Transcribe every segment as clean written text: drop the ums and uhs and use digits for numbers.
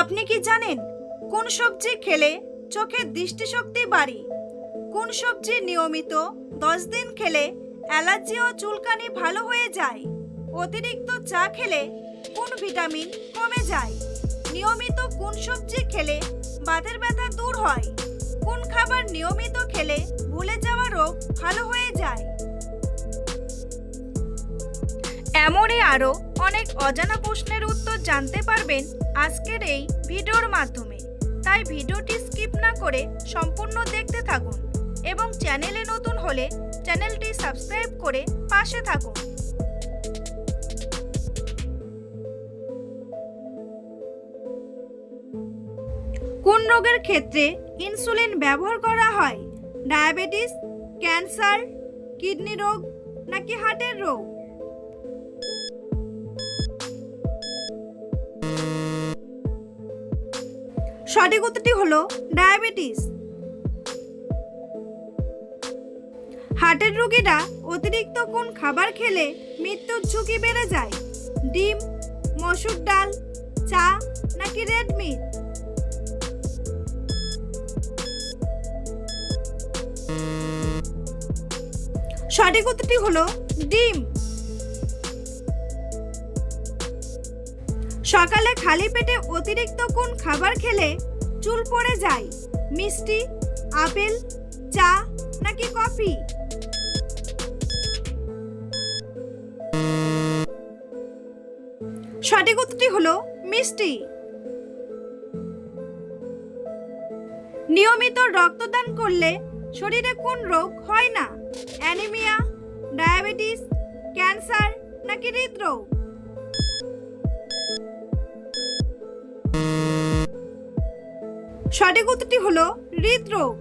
আপনি কি জানেন কোন সবজি খেলে চোখের দৃষ্টিশক্তি বাড়ে? কোন সবজি নিয়মিত 10 দিন খেলে অ্যালার্জি ও চুলকানি ভালো হয়ে যায়? অতিরিক্ত চা খেলে কোন ভিটামিন কমে যায়? নিয়মিত কোন সবজি খেলে বাতের ব্যথা দূর হয়? কোন খাবার নিয়মিত খেলে ভুলে যাওয়া রোগ ভালো হয়ে যায়? এমনই আরও অনেক অজানা প্রশ্নের উত্তর জানতে পারবেন আজকের এই ভিডিওর মাধ্যমে। তাই ভিডিওটি স্কিপ না করে সম্পূর্ণ দেখতে থাকুন এবং চ্যানেলে নতুন হলে চ্যানেলটি সাবস্ক্রাইব করে পাশে থাকুন। কোন রোগের ক্ষেত্রে ইনসুলিন ব্যবহার করা হয়? ডায়াবেটিস, ক্যান্সার, কিডনি রোগ নাকি হার্টের রোগ? সঠিক উত্তরটি হলো ডায়াবেটিস। হার্টের রোগীরা অতিরিক্ত কোন খাবার খেলে মৃত্যুর ঝুঁকি বেড়ে যায়? ডিম, মসুর ডাল, চা নাকি রেড মিট? সঠিক উত্তরটি হলো ডিম। সকালে খালি পেটে অতিরিক্ত কোন খাবার খেলে চুল পড়ে যায়? মিষ্টি, আপেল, চা নাকি কফি? সঠিক উত্তরটি হলো মিষ্টি। নিয়মিত রক্তদান করলে শরীরে কোন রোগ হয় না? অ্যানিমিয়া, ডায়াবেটিস, ক্যান্সার নাকি হৃদরোগ? সঠিক উত্তরটি হলো হৃদরোগ।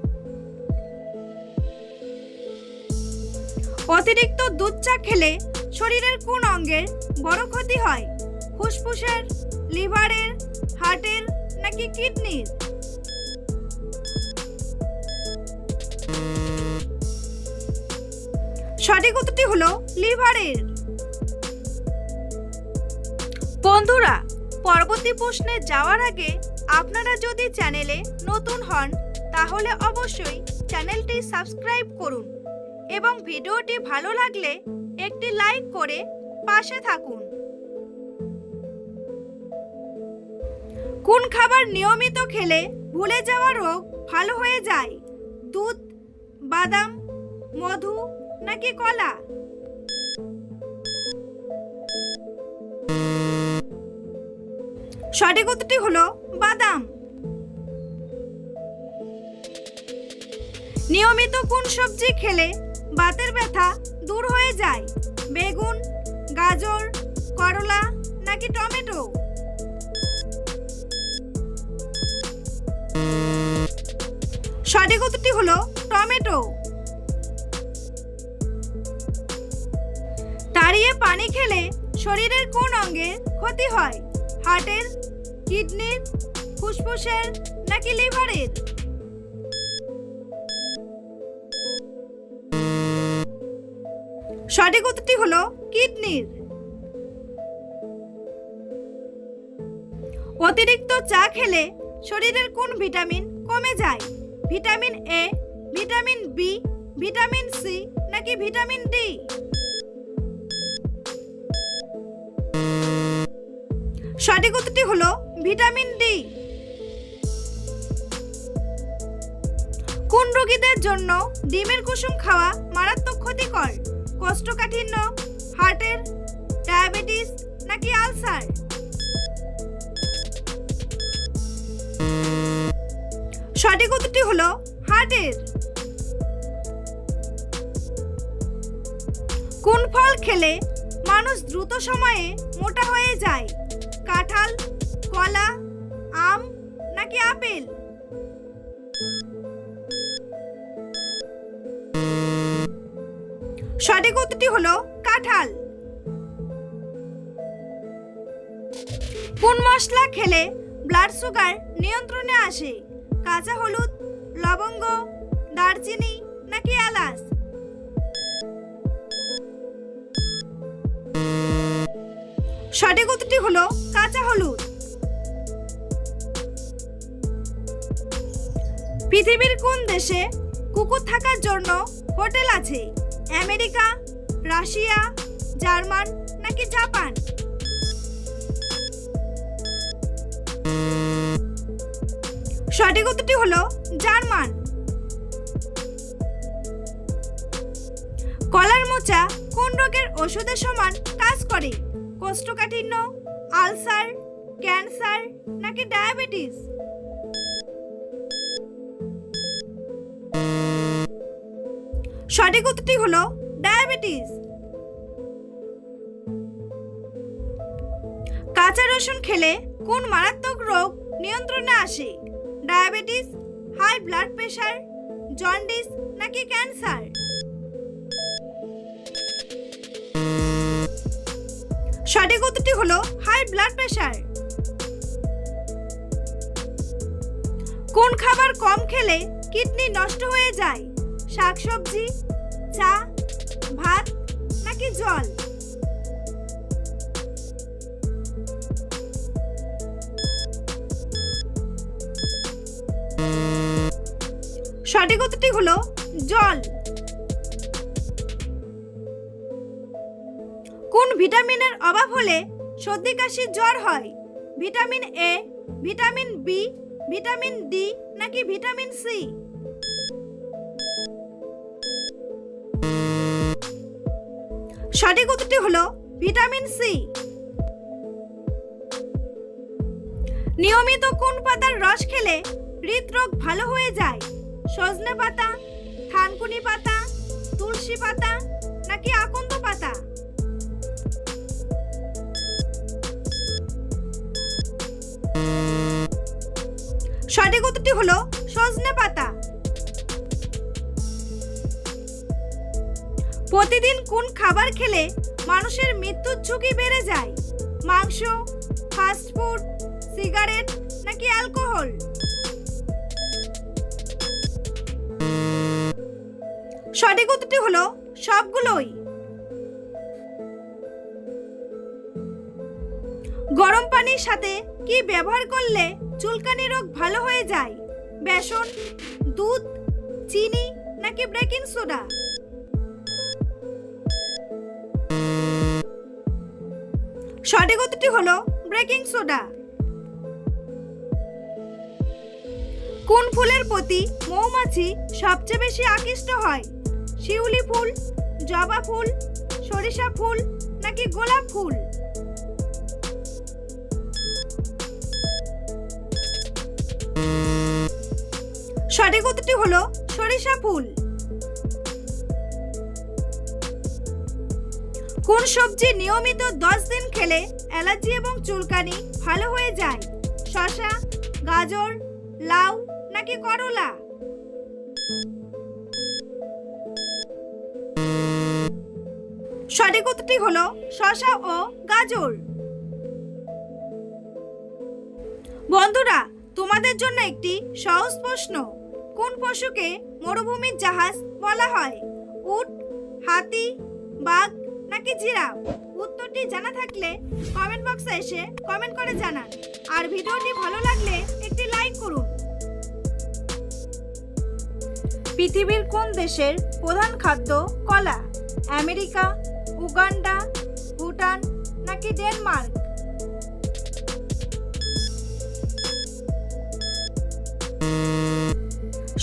অতিরিক্ত দুধ চা খেলে শরীরের কোন অঙ্গের বড় ক্ষতি হয়? ফুসফুসের, লিভারের, হার্টের নাকি কিডনির? সঠিক উত্তরটি হলো লিভারের। বন্ধুরা, পরবর্তী প্রশ্নে যাওয়ার আগে আপনারা যদি চ্যানেলে নতুন হন তাহলে অবশ্যই চ্যানেলটি সাবস্ক্রাইব করুন এবং ভিডিওটি ভালো লাগলে একটি লাইক করে পাশে থাকুন। কোন খাবার নিয়মিত খেলে ভুলে যাওয়া রোগ ভালো হয়ে যায়? দুধ, বাদাম, মধু নাকি কলা? সঠিক উত্তরটি হলো বাদাম। নিয়মিত কোন সবজি খেলে বাতের ব্যথা দূর হয়ে যায়? বেগুন, গাজর, করলা নাকি টমেটো? সঠিক উত্তরটি হলো টমেটো। দাঁড়িয়ে পানি খেলে শরীরের কোন অঙ্গের ক্ষতি হয়? হার্টের, কিডনির, ফুসফুসের নাকি লিভারের? সঠিক উত্তরটি হলো কিডনির। অতিরিক্ত চা খেলে শরীরের কোন ভিটামিন কমে যায়? Vitamin A, vitamin B, vitamin C নাকি ভিটামিন ডি? সঠিক উত্তরটি হলো ভিটামিন ডি। কোন রোগীদের জন্য ডিমের কুসুম খাওয়া মারাত্মক ক্ষতিকর? কোষ্ঠকাঠিন্য, হার্টের, ডায়াবেটিস নাকি আলসার? সঠিক উত্তরটি হলো হার্টের। কোন ফল খেলে মানুষ দ্রুত সময়ে মোটা হয়ে যায়? কাঁঠাল, কলা, আম নাকি আপেল? সঠিক উত্তরটি হলো কাঁঠাল। কোন মশলা খেলে ব্লাড সুগার নিয়ন্ত্রণে আসে? কাঁচা হলুদ, লবঙ্গ, দারচিনি নাকি এলাচ? সঠিক উত্তরটি হলো কাঁচা হলুদ। পৃথিবীর কোন দেশে কুকুর থাকার জন্য হোটেল আছে? আমেরিকা, রাশিয়া, জার্মান নাকি জাপান? সঠিক উত্তরটি হলো জার্মান। কলার মোচা কোন রোগের ওষুধের সমান কাজ করে? কোষ্ঠকাঠিন্য, আলসার, ক্যান্সার নাকি ডায়াবেটিস? সঠিক উত্তরটি হলো ডায়াবেটিস। কাঁচা রসুন খেলে কোন মারাত্মক রোগ নিয়ন্ত্রণে আসে? Diabetes, high blood pressure, jaundice নাকি ক্যান্সার? সঠিক উত্তরটি হলো হাই ব্লাড প্রেশার। কোন খাবার কম খেলে কিডনি নষ্ট হয়ে যায়? শাকসবজি, চা, ভাত নাকি জল? সঠিক উত্তরটি হলো জল। কোন ভিটামিনের অভাব হলে সর্দি কাশি জ্বর হয়? Vitamin A, vitamin B, vitamin D নাকি ভিটামিন সি? সঠিক উত্তরটি হলো ভিটামিন সি। নিয়মিত কোন পাতার রস খেলে হৃদরোগ ভালো হয়ে যায়? সজনে পাতা, থানকুনি পাতা, তুলসী পাতা নাকি আকন্দ পাতা? সঠিক উত্তরটি হলো সজনে পাতা। প্রতিদিন কোন খাবার খেলে মানুষের মৃত্যুর ঝুঁকি বেড়ে যায়? মাংস, ফাস্ট ফুড, সিগারেট নাকি অ্যালকোহল? সঠিক উত্তরটি হলো সবগুলোই। গরম পানির সাথে কি ব্যবহার করলে চুলকানি রোগ ভালো হয়ে যায়? বেসন, দুধ, চিনি নাকি বেকিং সোডা? সঠিক উত্তরটি হলো বেকিং সোডা। কোন ফুলের প্রতি মৌমাছি সবচেয়ে বেশি আকৃষ্ট হয়? শিউলি ফুল, জবা ফুল, সরিষা ফুল নাকি গোলাপ ফুল? সঠিক উত্তরটি হলো সরিষা ফুল। কোন সবজি নিয়মিত 10 দিন খেলে অ্যালার্জি এবং চুলকানি ভালো হয়ে যায়? শসা, গাজর, লাউ নাকি করলা? সঠিক উত্তরটি হলো শসা ও গাজর। বন্ধুরা, তোমাদের জন্য একটি সহজ প্রশ্ন। কোন পশুকে মরুভূমির জাহাজ বলা হয়? উট, হাতি, বাঘ নাকি জিরাফ? উত্তরটি জানা থাকলে কমেন্ট বক্সে এসে কমেন্ট করে জানান। আর ভিডিওটি ভালো লাগলে একটি লাইক করুন। পৃথিবীর কোন দেশের প্রধান খাদ্য কলা? আমেরিকা, উগান্ডা, ভুটান নাকি ডেনমার্ক?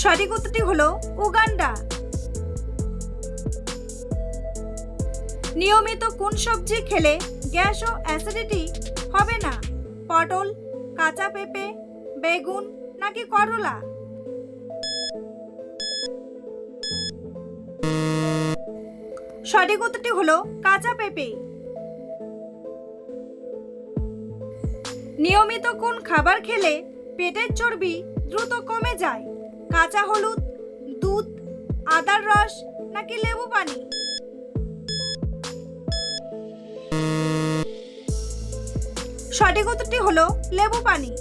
সঠিক উত্তরটি হলো উগান্ডা। নিয়মিত কোন সবজি খেলে গ্যাস ও অ্যাসিডিটি হবে না? পটল, কাঁচা পেঁপে, বেগুন নাকি করলা? সঠিক উত্তরটি হলো কাঁচা পেঁপে। নিয়মিত কোন খাবার খেলে পেটের চর্বি দ্রুত কমে যায়? কাঁচা হলুদ, দুধ, আদার রস নাকি লেবু পানি? সঠিক উত্তরটি হলো লেবু পানি।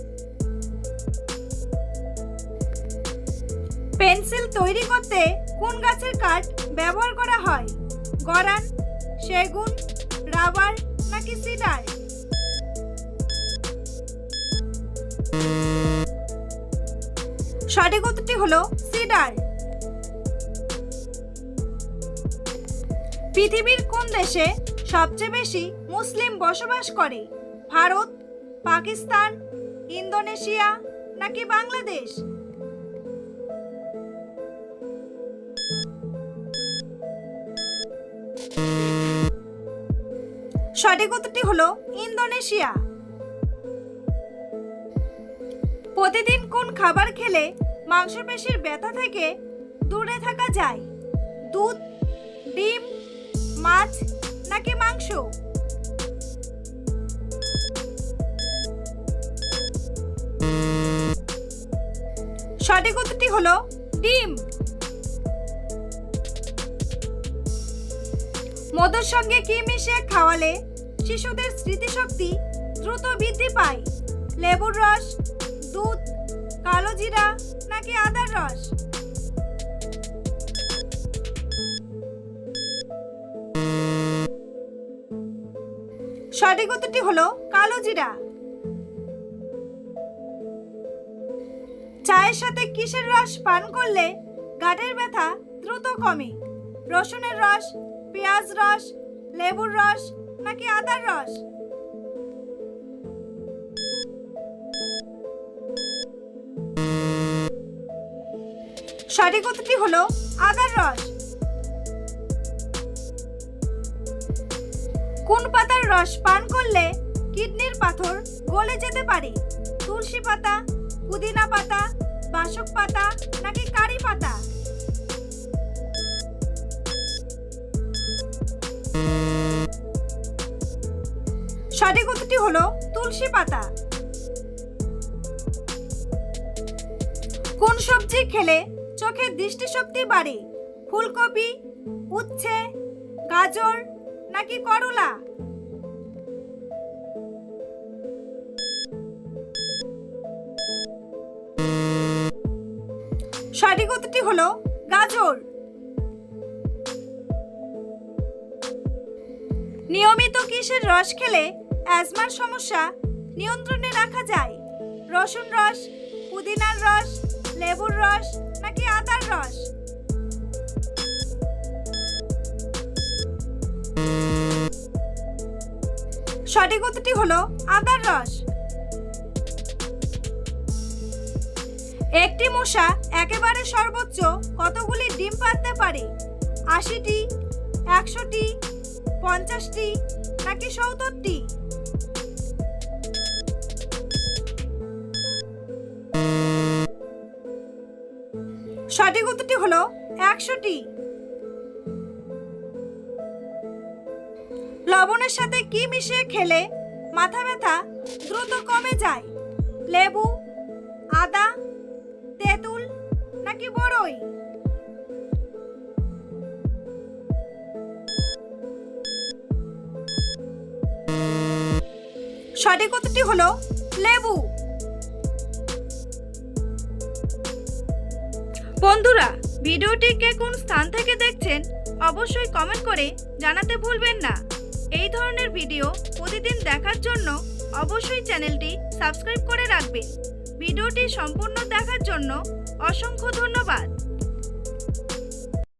পেন্সিল তৈরি করতে কোন গাছের কাঠ ব্যবহার করা হয়? গরান, সেগুন, রাবার নাকি সিডার? সঠিক উত্তরটি হলো সিডার। পৃথিবীর কোন দেশে সবচেয়ে বেশি মুসলিম বসবাস করে? ভারত, পাকিস্তান, ইন্দোনেশিয়া নাকি বাংলাদেশ? সঠিক উত্তরটি হলো ইন্দোনেশিয়া। প্রতিদিন কোন খাবার খেলে মাংসপেশির ব্যথা থেকে দূরে থাকা যায়? দুধ, ডিম, মাছ নাকি মাংস? সঠিক উত্তরটি হলো ডিম। মধুর সঙ্গে কি মিশিয়ে খাওয়ালে শিশুদের স্মৃতিশক্তি দ্রুত বৃদ্ধি পায়? লেবুর রস, দুধ, কালো জিরা নাকি আদার রস? সঠিক উত্তরটি হলো কালো জিরা। চায়ের সাথে কিসের রস পান করলে গাঁটের ব্যথা দ্রুত কমে? রসুনের রস, পেঁয়াজ রস, লেবুর রস নাকি আদার রস? সঠিক উত্তরটি হলো আদার রস। কোন পাতার রস পান করলে কিডনির পাথর গলে যেতে পারে? তুলসী পাতা, পুদিনা পাতা, বাসক পাতা নাকি কারি পাতা? সঠিক উত্তরটি হলো তুলসী পাতা। কোন সবজি খেলে চোখের দৃষ্টিশক্তি বাড়ে? ফুলকপি, উচ্ছে, গাজর নাকি করলা? সঠিক উত্তরটি হলো গাজর। নিয়মিত কিসের রস খেলে অ্যাজমার সমস্যা নিয়ন্ত্রণে রাখা যায়? রসুন রস, পুদিনার রস, লেবুর রস নাকি আদার রস? সঠিক উত্তরটি হলো আদার রস। একটি মশা একেবারে সর্বোচ্চ কতগুলি ডিম পাড়তে পারে? ৮০টি, ১০০টি, ৫০টি নাকি ৭০টি? সঠিক উত্তরটি হলো ১০০টি। লবণের সাথে কি মিশিয়ে খেলে মাথা ব্যথা দ্রুত কমে যায়? লেবু, আদা, তেঁতুল নাকি বড়ই? সঠিক উত্তরটি হলো লেবু। বন্ধুরা, ভিডিওটি কে কোন স্থান থেকে দেখছেন অবশ্যই কমেন্ট করে জানাতে ভুলবেন না। এই ধরনের ভিডিও প্রতিদিন দেখার জন্য অবশ্যই চ্যানেলটি সাবস্ক্রাইব করে রাখবেন। ভিডিওটি সম্পূর্ণ দেখার জন্য অসংখ্য ধন্যবাদ।